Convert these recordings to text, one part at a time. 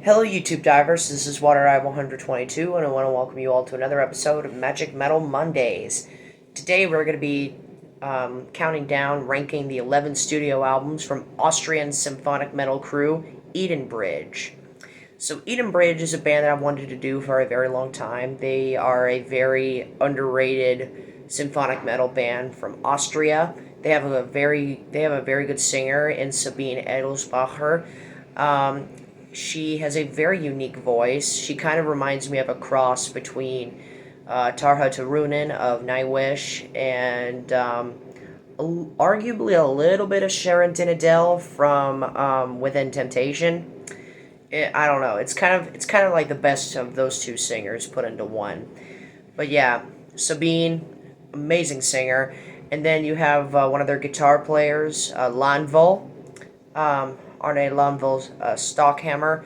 Hello, YouTube divers. This is Water Eye 122, and I want to welcome you all to another episode of Magic Metal Mondays. Today, we're going to be counting down, ranking the 11 studio albums from Austrian symphonic metal crew Edenbridge. So, Edenbridge is a band that I've wanted to do for a very long time. They are a very underrated symphonic metal band from Austria. They have a very good singer in Sabine Edelsbacher. She has a very unique voice. She kind of reminds me of a cross between Tarja Turunen of Nightwish and arguably a little bit of Sharon Tinadell from Within Temptation. I don't know. It's kind of like the best of those two singers put into one. But yeah, Sabine, amazing singer, and then you have one of their guitar players, Lanvil. Arne Lanville's Stockhammer,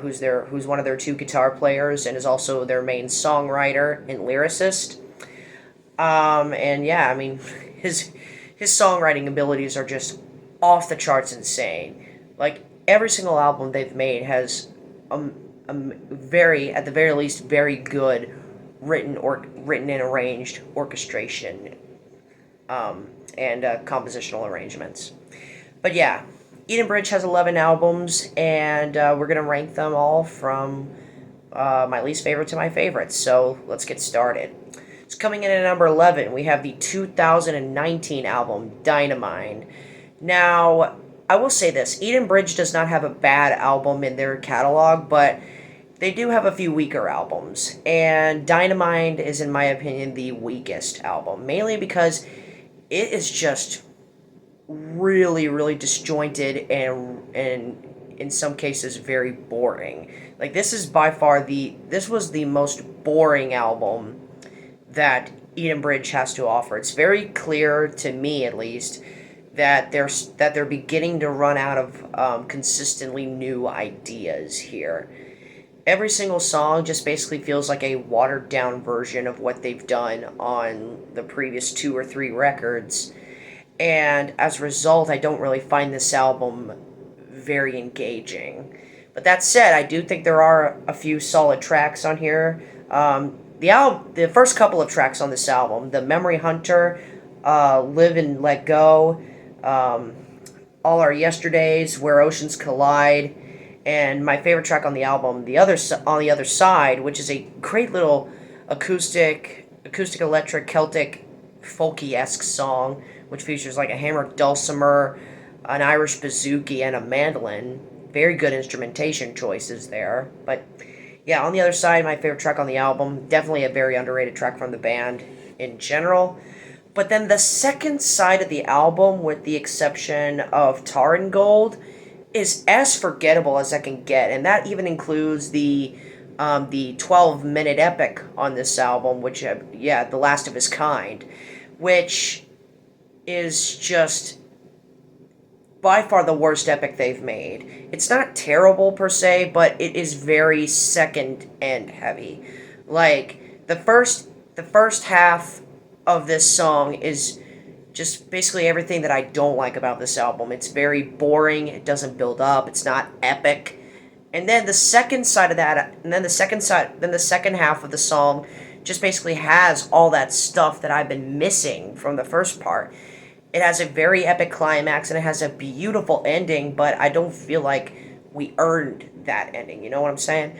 who's one of their two guitar players and is also their main songwriter and lyricist. And yeah, I mean, his songwriting abilities are just off the charts insane. Like every single album they've made has at the very least, very good written and arranged orchestration and compositional arrangements. But yeah, Edenbridge has 11 albums, and we're going to rank them all from my least favorite to my favorites. So let's get started. So coming in at number 11, we have the 2019 album, Dynamine. Now, I will say this, Edenbridge does not have a bad album in their catalog, but they do have a few weaker albums. And Dynamine is, in my opinion, the weakest album, mainly because it is just really disjointed and in some cases very boring. Like this was the most boring album that Edenbridge has to offer. It's very clear to me, at least, that they're beginning to run out of consistently new ideas here. Every single song just basically feels like a watered down version of what they've done on the previous 2 or 3 records. And as a result, I don't really find this album very engaging. But that said, I do think there are a few solid tracks on here. The first couple of tracks on this album, the Memory Hunter, Live and Let Go, All Our Yesterdays, Where Oceans Collide, and my favorite track on the album, on the other side, which is a great little acoustic electric Celtic folky-esque song, which features like a hammered dulcimer, an Irish bouzouki, and a mandolin. Very good instrumentation choices there. But yeah, on the other side, my favorite track on the album, definitely a very underrated track from the band in general. But then the second side of the album, with the exception of Tar and Gold, is as forgettable as I can get, and that even includes the 12-minute epic on this album, which The Last of His Kind, which is just by far the worst epic they've made. It's not terrible per se, but it is very second end heavy. Like the first half of this song is just basically everything that I don't like about this album. It's very boring, it doesn't build up, it's not epic. And then the second half of the song just basically has all that stuff that I've been missing from the first part. It has a very epic climax and it has a beautiful ending, but I don't feel like we earned that ending, you know what I'm saying?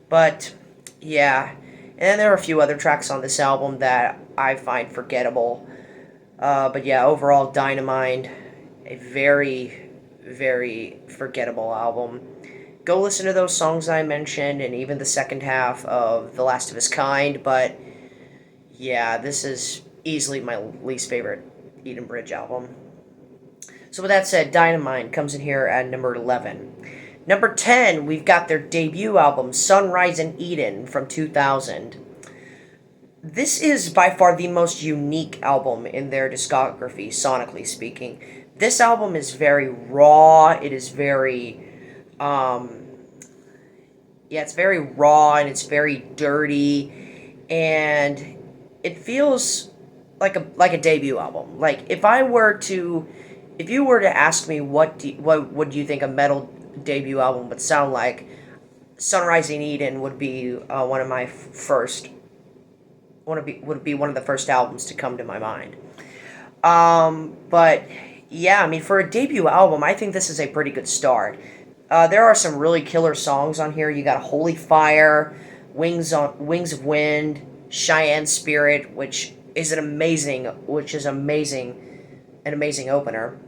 But yeah, and then there are a few other tracks on this album that I find forgettable. But yeah, overall, Dynamite, a very forgettable album. Go listen to those songs I mentioned, and even the second half of The Last of His Kind, but yeah, this is easily my least favorite Edenbridge album. So with that said, Dynamite comes in here at number 11. Number 10, we've got their debut album, Sunrise in Eden, from 2000. This is by far the most unique album in their discography, sonically speaking. This album is very raw, it is very it's very raw and it's very dirty, and it feels like a debut album. Like if you were to ask me what would you think a metal debut album would sound like, Sunrise in Eden would be one of my first. Would be one of the first albums to come to my mind. But yeah, I mean, for a debut album, I think this is a pretty good start. There are some really killer songs on here. You got Holy Fire, Wings of Wind, Cheyenne Spirit, which is an amazing opener.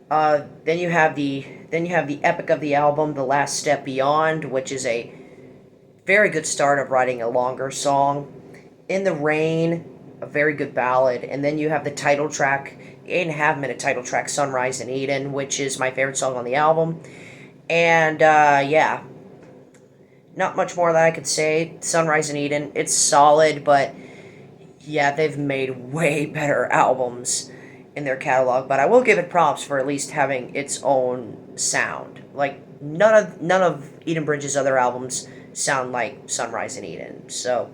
Then you have the epic of the album, The Last Step Beyond, which is a very good start of writing a longer song. In the Rain, a very good ballad, and then you have the title track, 8.5 minute title track, Sunrise in Eden, which is my favorite song on the album. And yeah, not much more that I could say. Sunrise in Eden, it's solid, but yeah, they've made way better albums in their catalog. But I will give it props for at least having its own sound. Like none of Edenbridge's other albums sound like Sunrise in Eden. So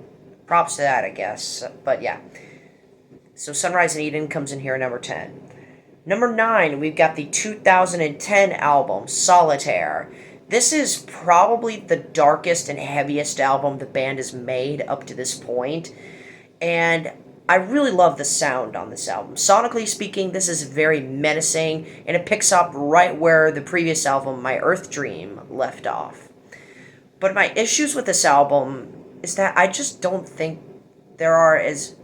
props to that, I guess. But yeah. So Sunrise in Eden comes in here at number 10. Number 9, we've got the 2010 album, Solitaire. This is probably the darkest and heaviest album the band has made up to this point. And I really love the sound on this album. Sonically speaking, this is very menacing, and it picks up right where the previous album, My Earth Dream, left off. But my issues with this album is that I just don't think there are as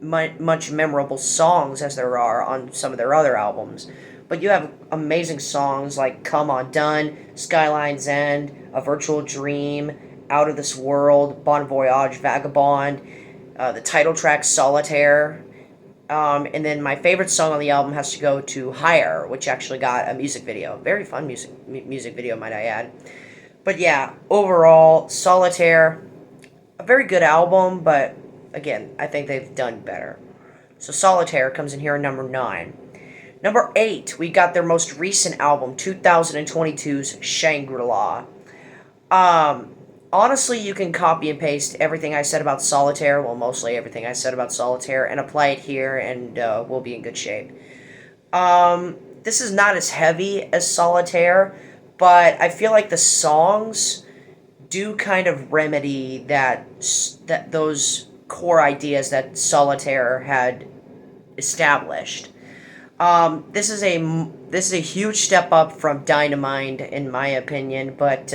much memorable songs as there are on some of their other albums. But you have amazing songs like Come Undone, Skyline's End, A Virtual Dream, Out of This World, Bon Voyage, Vagabond, the title track Solitaire, and then my favorite song on the album has to go to Higher, which actually got a music video. Very fun music video, might I add. But yeah, overall, Solitaire, a very good album, but again, I think they've done better. So Solitaire comes in here at number 9. Number 8, we got their most recent album, 2022's Shangri-La. Honestly, you can copy and paste everything I said about Solitaire, well, mostly everything I said about Solitaire, and apply it here, and we'll be in good shape. This is not as heavy as Solitaire, but I feel like the songs do kind of remedy those core ideas that Solitaire had established. This is a huge step up from Dynamite, in my opinion, but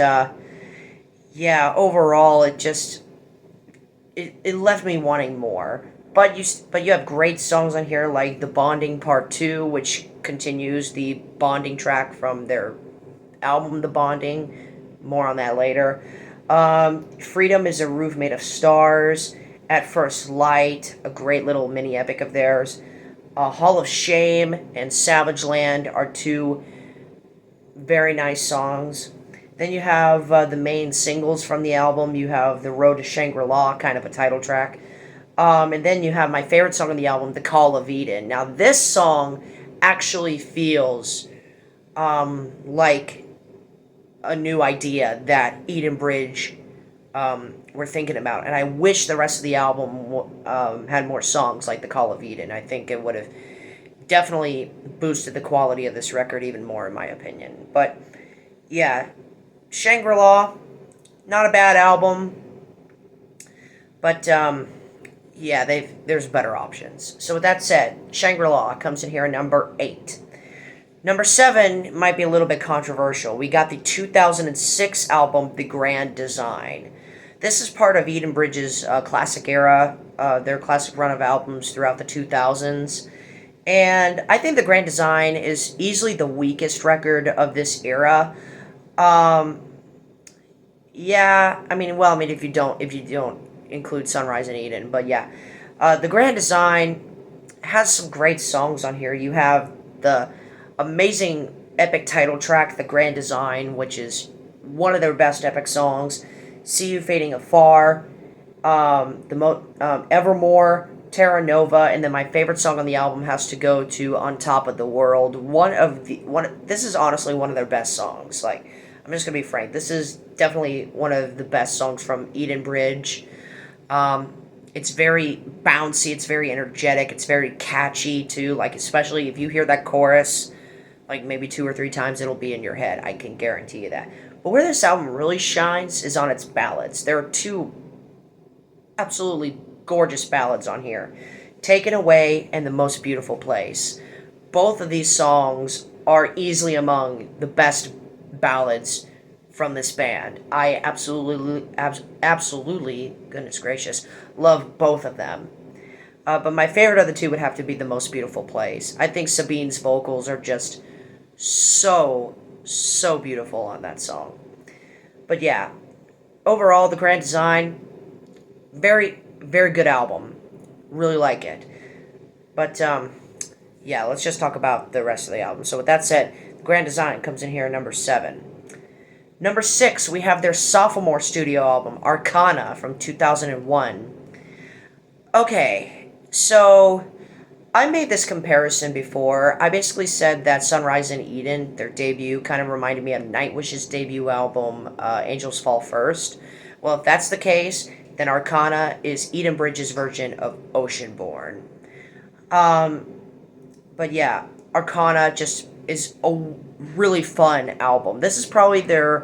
yeah, overall, it left me wanting more. But you have great songs on here like The Bonding Part 2, which continues the bonding track from their album The Bonding. More on that later. Freedom is a Roof Made of Stars. At First Light, a great little mini epic of theirs. Hall of Shame and Savage Land are two very nice songs. Then you have the main singles from the album. You have The Road to Shangri-La, kind of a title track. And then you have my favorite song on the album, The Call of Eden. Now, this song actually feels like a new idea that Edenbridge were thinking about. And I wish the rest of the album had more songs like The Call of Eden. I think it would have definitely boosted the quality of this record even more, in my opinion. But, yeah, Shangri-La, not a bad album. But, yeah, there's better options. So with that said, Shangri-La comes in here at number 8. Number 7 might be a little bit controversial. We got the 2006 album, The Grand Design. This is part of Edenbridge's classic era, their classic run of albums throughout the 2000s. And I think The Grand Design is easily the weakest record of this era. Yeah, if you don't include Sunrise in Eden, but yeah. The Grand Design has some great songs on here. You have the amazing epic title track, The Grand Design, which is one of their best epic songs. See You Fading Afar, Evermore, Terra Nova, and then my favorite song on the album has to go to On Top of the World. This is honestly one of their best songs. Like, I'm just gonna be frank. This is definitely one of the best songs from Edenbridge. It's very bouncy. It's very energetic. It's very catchy too. Like, especially if you hear that chorus, like maybe 2 or 3 times, it'll be in your head. I can guarantee you that. But where this album really shines is on its ballads. There are two absolutely gorgeous ballads on here, Taken Away and The Most Beautiful Place. Both of these songs are easily among the best ballads from this band. I absolutely, goodness gracious, love both of them. But my favorite of the two would have to be The Most Beautiful Place. I think Sabine's vocals are just so beautiful on that song. But yeah, overall, the Grand Design, very good album. Really like it. But yeah, let's just talk about the rest of the album. So with that said, the Grand Design comes in here at number 7. Number 6, we have their sophomore studio album, Arcana, from 2001. Okay, so I made this comparison before. I basically said that Sunrise in Eden, their debut, kind of reminded me of Nightwish's debut album, Angels Fall First. Well, if that's the case, then Arcana is Edenbridge's version of Oceanborn. But yeah, Arcana just is a really fun album. This is probably the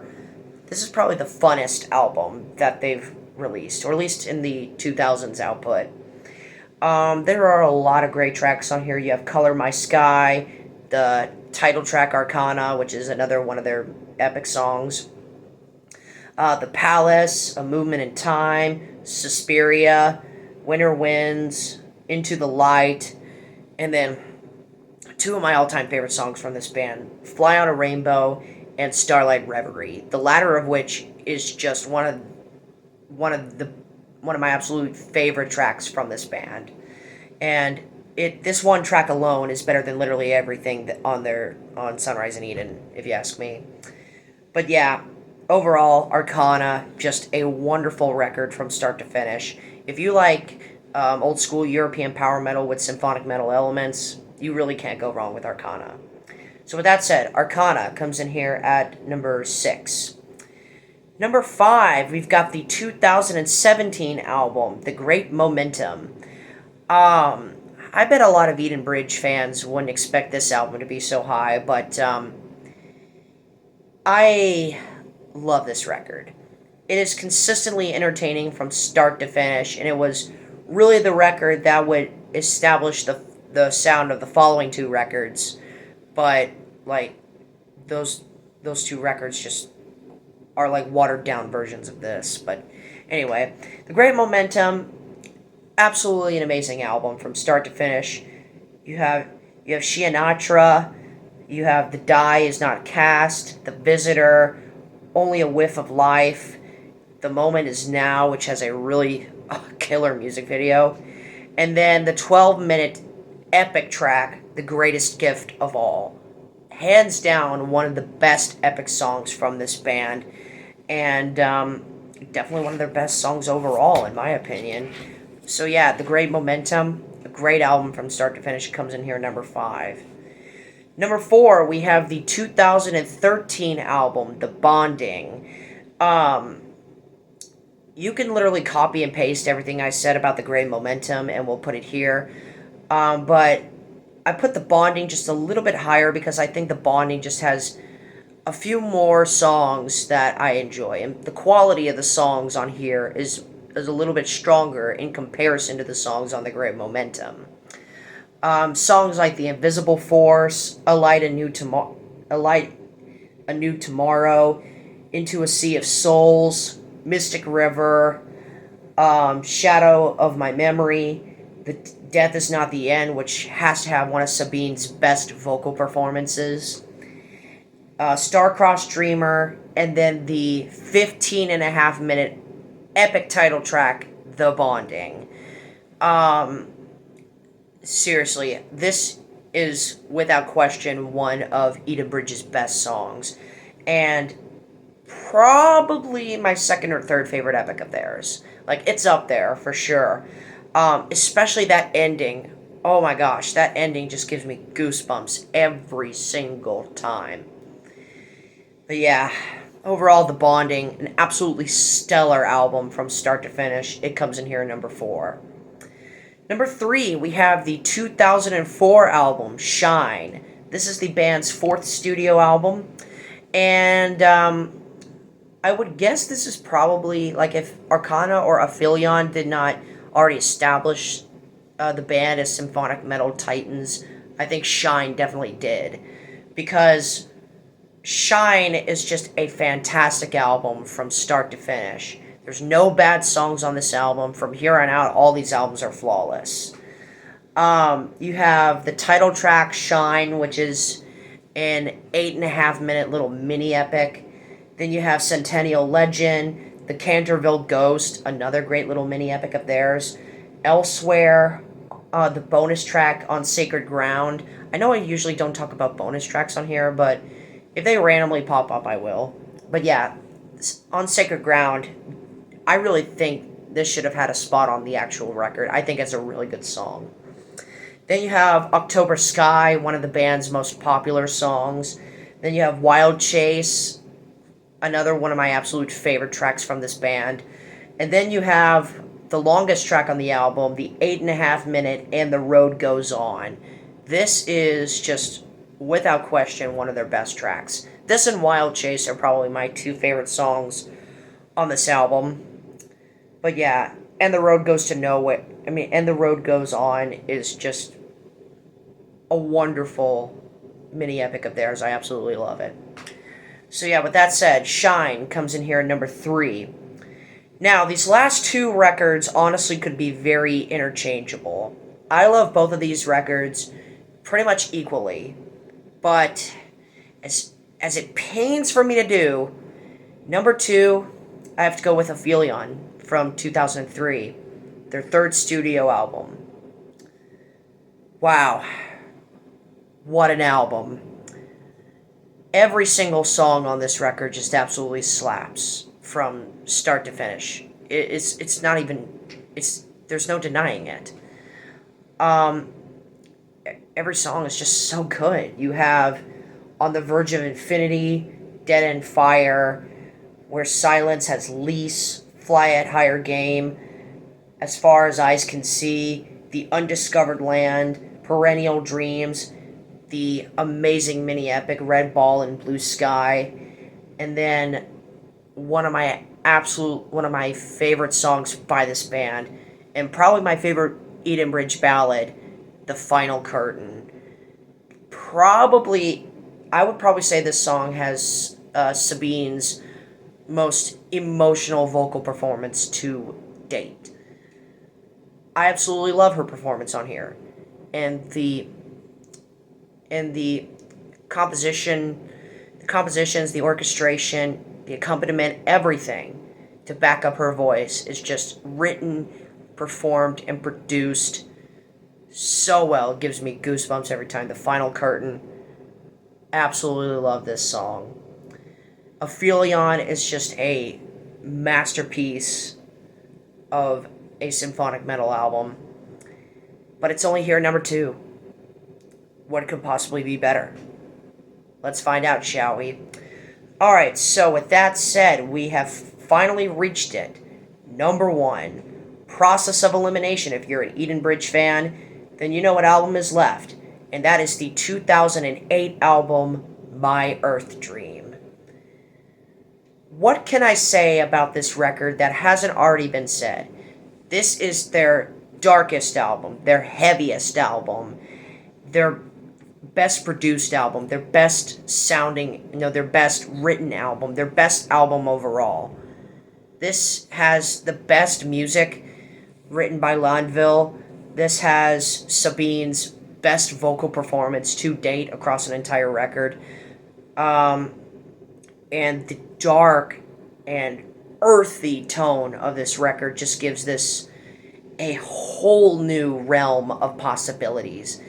funnest album that they've released, or at least in the 2000s output. There are a lot of great tracks on here. You have Color My Sky, the title track Arcana, which is another one of their epic songs. The Palace, A Movement in Time, Suspiria, Winter Winds, Into the Light, and then two of my all-time favorite songs from this band, Fly on a Rainbow and Starlight Reverie, the latter of which is just one of my absolute favorite tracks from this band. And this one track alone is better than literally everything on Sunrise in Eden, if you ask me. But yeah, overall, Arcana, just a wonderful record from start to finish. If you like old school European power metal with symphonic metal elements, you really can't go wrong with Arcana. So with that said, Arcana comes in here at number 6. Number 5, we've got the 2017 album, The Great Momentum. I bet a lot of Edenbridge fans wouldn't expect this album to be so high, but I love this record. It is consistently entertaining from start to finish, and it was really the record that would establish the sound of the following two records. But like those two records just are like watered down versions of this. But anyway, The Great Momentum, absolutely an amazing album from start to finish. You have Shianatra, you have The Die Is Not Cast, The Visitor, Only a Whiff of Life, The Moment Is Now, which has a really killer music video, and then the 12-minute epic track, The Greatest Gift of All. Hands down, one of the best epic songs from this band, and definitely one of their best songs overall, in my opinion. So yeah, The Great Momentum, a great album from start to finish, comes in here number 5. Number 4, we have the 2013 album, The Bonding. You can literally copy and paste everything I said about The Great Momentum, and we'll put it here. But I put The Bonding just a little bit higher because I think The Bonding just has a few more songs that I enjoy. And the quality of the songs on here is a little bit stronger in comparison to the songs on The Great Momentum. Songs like The Invisible Force, A New Tomorrow, Into a Sea of Souls, Mystic River, Shadow of My Memory, The Death Is Not the End, which has to have one of Sabine's best vocal performances, Star-Crossed Dreamer, and then the 15.5-minute epic title track, The Bonding. Seriously, this is without question one of Edenbridge's best songs, and probably my second or third favorite epic of theirs. Like, it's up there for sure. Especially that ending. Oh my gosh, that ending just gives me goosebumps every single time. But yeah, overall, The Bonding, an absolutely stellar album from start to finish. It comes in here at number 4. Number 3, we have the 2004 album, Shine. This is the band's 4th studio album, and I would guess this is probably, like, if Arcana or Aphelion did not already establish the band as symphonic metal titans, I think Shine definitely did. Because Shine is just a fantastic album from start to finish. There's no bad songs on this album. From here on out, all these albums are flawless. You have the title track, Shine, which is an 8.5 minute little mini epic. Then you have Centennial Legend, the Canterville Ghost, another great little mini epic of theirs. Elsewhere, the bonus track on Sacred Ground. I know I usually don't talk about bonus tracks on here, but if they randomly pop up, I will. But yeah, on Sacred Ground, I really think this should have had a spot on the actual record. I think it's a really good song. Then you have October Sky, one of the band's most popular songs. Then you have Wild Chase, another one of my absolute favorite tracks from this band. And then you have the longest track on the album, the 8.5 minute And the Road Goes On. This is just, without question, one of their best tracks. This and Wild Chase are probably my two favorite songs on this album. But yeah, And the Road Goes to Nowhere. And the Road Goes On is just a wonderful mini epic of theirs. I absolutely love it. So yeah, with that said, Shine comes in here at number 3. Now, these last two records honestly could be very interchangeable. I love both of these records pretty much equally, but as it pains for me to do, number 2, I have to go with Aphelion from 2003, their third studio album. Wow. What an album. Every single song on this record just absolutely slaps from start to finish. It's not even, there's no denying it. Every song is just so good. You have On the Verge of Infinity, Dead End Fire, Where Silence Has Lease, Fly at Higher Game, As Far as Eyes Can See, The Undiscovered Land, Perennial Dreams, the amazing mini epic Red Ball and Blue Sky, and then one of my favorite songs by this band, and probably my favorite Edenbridge ballad, The Final Curtain. I would probably say this song has Sabine's most emotional vocal performance to date. I absolutely love her performance on here, and the compositions, the orchestration, the accompaniment, everything to back up her voice is just written, performed, and produced so well. It gives me goosebumps every time. The Final Curtain. Absolutely love this song. Aphelion is just a masterpiece of a symphonic metal album. But it's only here at number 2. What could possibly be better? Let's find out, shall we? Alright, so with that said, we have finally reached it. Number 1, Process of Elimination. If you're an Edenbridge fan, then you know what album is left. And that is the 2008 album, My Earth Dream. What can I say about this record that hasn't already been said? This is their darkest album, their heaviest album, their best produced album, their best sounding, their best written album, their best album overall. This has the best music written by Landville. This has Sabine's best vocal performance to date across an entire record. And the dark and earthy tone of this record just gives this a whole new realm of possibilities.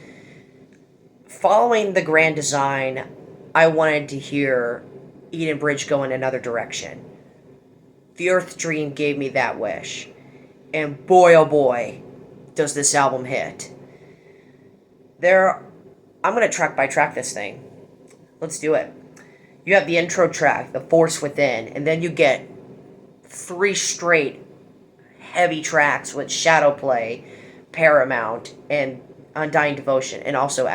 Following the grand design, I wanted to hear Edenbridge go in another direction. The Earth Dream gave me that wish. And boy, oh boy, does this album hit. I'm going to track by track this thing. Let's do it. You have the intro track, The Force Within, and then you get 3 straight heavy tracks with Shadow Play, Paramount, and Undying Devotion, and also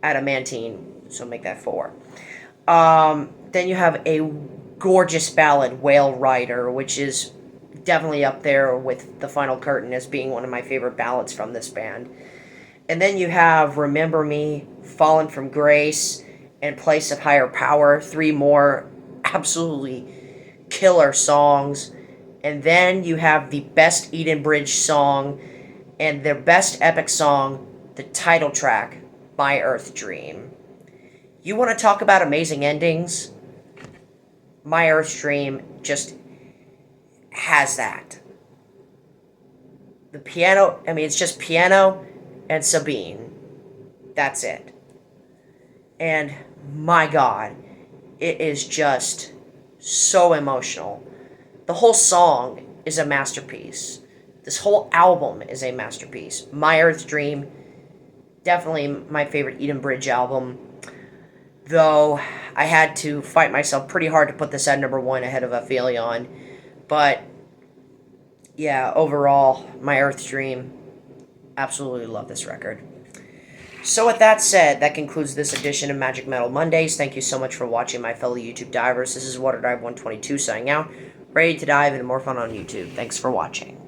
Adamantine, so make that 4. Then you have a gorgeous ballad, Whale Rider, which is definitely up there with The Final Curtain as being one of my favorite ballads from this band. And then you have Remember Me, Fallen from Grace, and Place of Higher Power, three more absolutely killer songs. And then you have the best Edenbridge song and their best epic song, the title track, My Earth Dream. You want to talk about amazing endings? My Earth Dream just has that. The piano, I mean, it's just piano and Sabine. That's it. And my God, it is just so emotional. The whole song is a masterpiece. This whole album is a masterpiece. My Earth Dream, definitely my favorite Edenbridge album. Though I had to fight myself pretty hard to put this at number 1 ahead of Aphelion. But yeah, overall, My Earth Dream, absolutely love this record. So with that said, that concludes this edition of Magic Metal Mondays. Thank you so much for watching, my fellow YouTube divers. This is WaterDive122 signing out, ready to dive into more fun on YouTube. Thanks for watching.